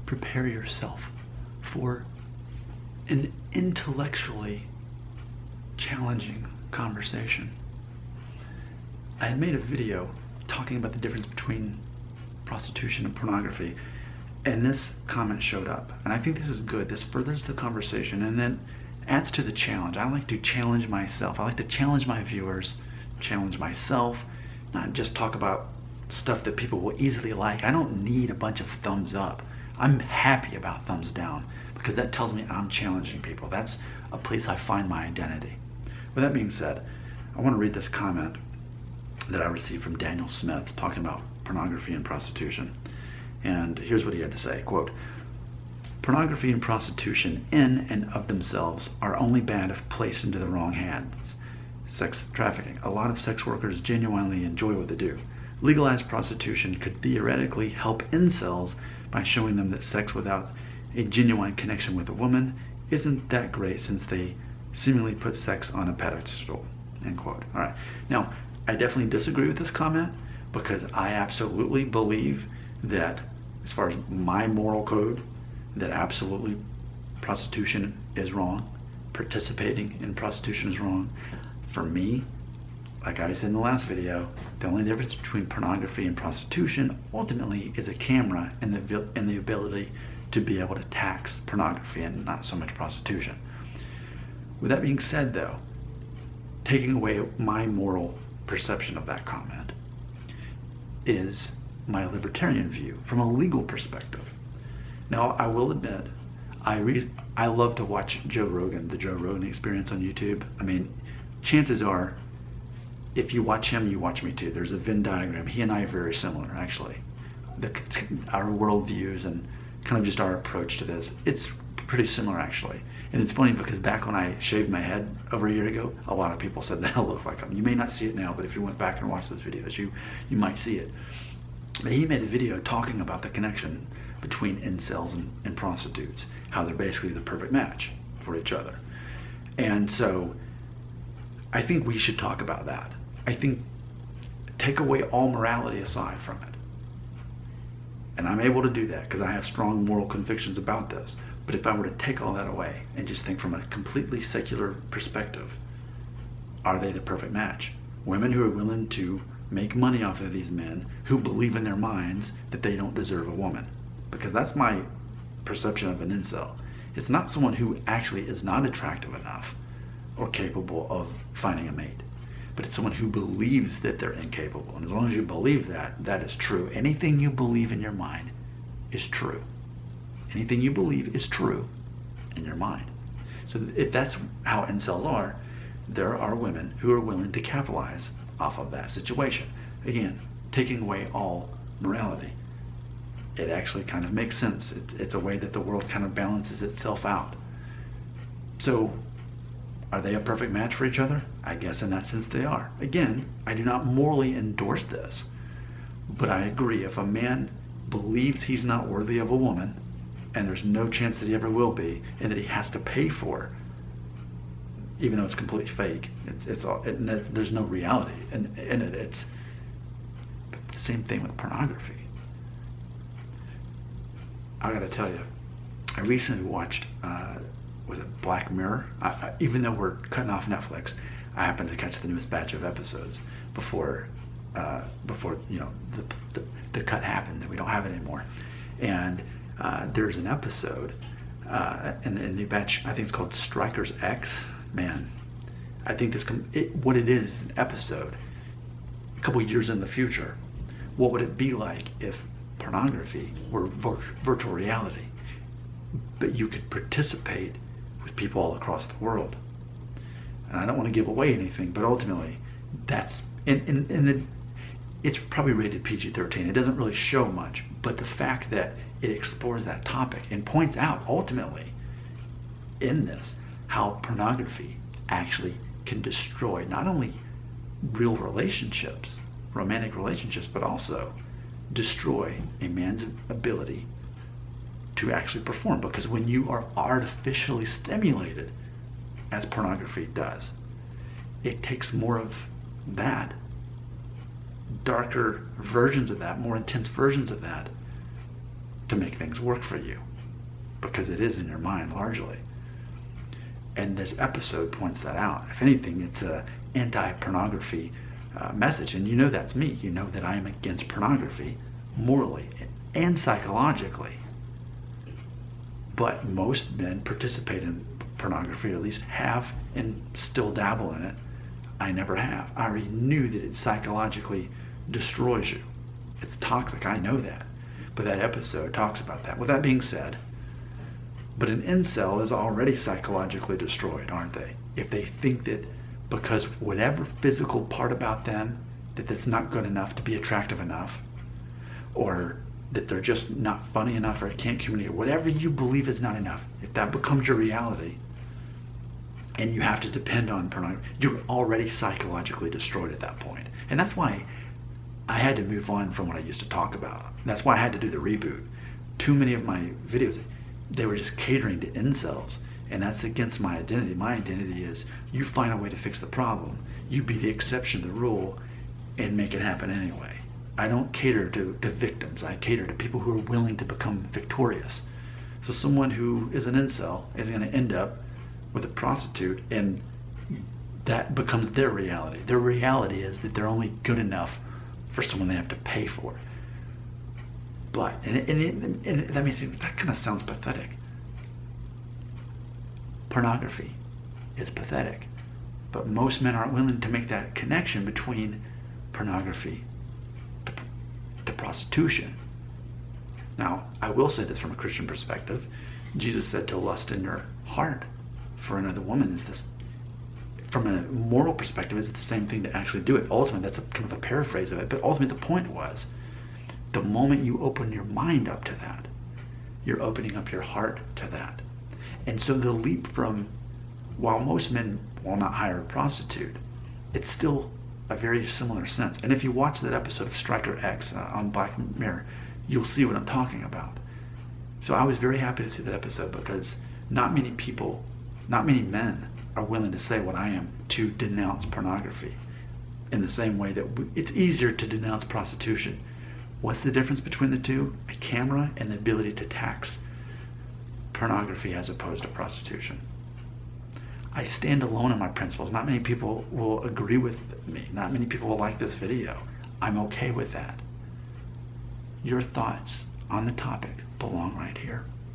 prepare yourself for an intellectually challenging conversation. I had made a video talking about the difference between prostitution and pornography, and this comment showed up. And I think this is good. This furthers the conversation and then adds to the challenge. I like to challenge myself. I like to challenge my viewers, challenge myself, not just talk about stuff that people will easily like. I don't need a bunch of thumbs up. I'm happy about thumbs down because that tells me I'm challenging people. That's a place I find my identity. With that being said, I want to read this comment that I received from Daniel Smith talking about pornography and prostitution. And here's what he had to say, quote, "Pornography and prostitution in and of themselves are only bad if placed into the wrong hands. Sex trafficking. A lot of sex workers genuinely enjoy what they do. Legalized prostitution could theoretically help incels by showing them that sex without a genuine connection with a woman isn't that great since they seemingly put sex on a pedestal," end quote. All right. Now, I definitely disagree with this comment because I absolutely believe that, as far as my moral code, that absolutely prostitution is wrong. Participating in prostitution is wrong. For me, like I said in the last video, the only difference between pornography and prostitution ultimately is a camera and the ability to be able to tax pornography and not so much prostitution. With that being said though, taking away my moral perception of that comment is my libertarian view from a legal perspective. Now, I will admit, I love to watch Joe Rogan, the Joe Rogan Experience on YouTube. I mean, chances are, if you watch him, you watch me too. There's a Venn diagram. He and I are very similar, actually. Our worldviews and kind of just our approach to this, it's pretty similar, actually. And it's funny because back when I shaved my head over a year ago, a lot of people said that I look like him. You may not see it now, but if you went back and watched those videos, you might see it. But he made a video talking about the connection between incels and prostitutes, how they're basically the perfect match for each other. And so I think we should talk about that. I think take away all morality aside from it. And I'm able to do that because I have strong moral convictions about this. But if I were to take all that away and just think from a completely secular perspective, are they the perfect match? Women who are willing to make money off of these men who believe in their minds that they don't deserve a woman. Because that's my perception of an incel. It's not someone who actually is not attractive enough or capable of finding a mate, but it's someone who believes that they're incapable. And as long as you believe that, that is true. Anything you believe in your mind is true. Anything you believe is true in your mind. So if that's how incels are, there are women who are willing to capitalize off of that situation. Again, taking away all morality, it actually kind of makes sense. It's a way that the world kind of balances itself out. So are they a perfect match for each other? I guess in that sense they are. Again, I do not morally endorse this, but I agree if a man believes he's not worthy of a woman and there's no chance that he ever will be, and that he has to pay for, even though it's completely fake, it's all, there's no reality in it. It's the same thing with pornography. I gotta tell you, I recently watched, was it Black Mirror? Even though we're cutting off Netflix, I happened to catch the newest batch of episodes before you know the cut happens and we don't have it anymore. And there's an episode in the new batch, I think it's called Strikers X. Man, I think what it is an episode a couple years in the future. What would it be like if pornography were virtual reality, but you could participate with people all across the world? And I don't want to give away anything, but ultimately that's it's probably rated PG-13. It doesn't really show much, but the fact that it explores that topic and points out ultimately in this how pornography actually can destroy not only real relationships, romantic relationships, but also destroy a man's ability to actually perform. Because when you are artificially stimulated, as pornography does, it takes more of that, darker versions of that, more intense versions of that, to make things work for you, because it is in your mind largely. And this episode points that out. If anything, it's a anti-pornography message. And you know that's me. You know that I am against pornography morally and psychologically. But most men participate in pornography, or at least have and still dabble in it. I never have. I already knew that it psychologically destroys you. It's toxic, I know that. But that episode talks about that. With that being said, but an incel is already psychologically destroyed, aren't they? If they think that because whatever physical part about them, that's not good enough to be attractive enough, or that they're just not funny enough, or can't communicate, whatever you believe is not enough, if that becomes your reality, and you have to depend on pornography, you're already psychologically destroyed at that point. And that's why I had to move on from what I used to talk about. That's why I had to do the reboot. Too many of my videos, they were just catering to incels, and that's against my identity. My identity is you find a way to fix the problem, you be the exception to the rule, and make it happen anyway. I don't cater to victims. I cater to people who are willing to become victorious. So someone who is an incel is going to end up with a prostitute, and that becomes their reality. Their reality is that they're only good enough for someone they have to pay for. But, and that means that kind of sounds pathetic. Pornography is pathetic. But most men aren't willing to make that connection between pornography to prostitution. Now, I will say this from a Christian perspective. Jesus said to lust in your heart for another woman is this, from a moral perspective, is it the same thing to actually do it? Ultimately, that's a kind of a paraphrase of it, but ultimately the point was, the moment you open your mind up to that, you're opening up your heart to that. And so the leap from, while most men will not hire a prostitute, it's still a very similar sense. And if you watch that episode of Striker X on Black Mirror, you'll see what I'm talking about. So I was very happy to see that episode, because not many people, not many men are willing to say what I am, to denounce pornography in the same way that it's easier to denounce prostitution. What's the difference between the two? A camera and the ability to tax pornography as opposed to prostitution. I stand alone in my principles. Not many people will agree with me. Not many people will like this video. I'm okay with that. Your thoughts on the topic belong right here.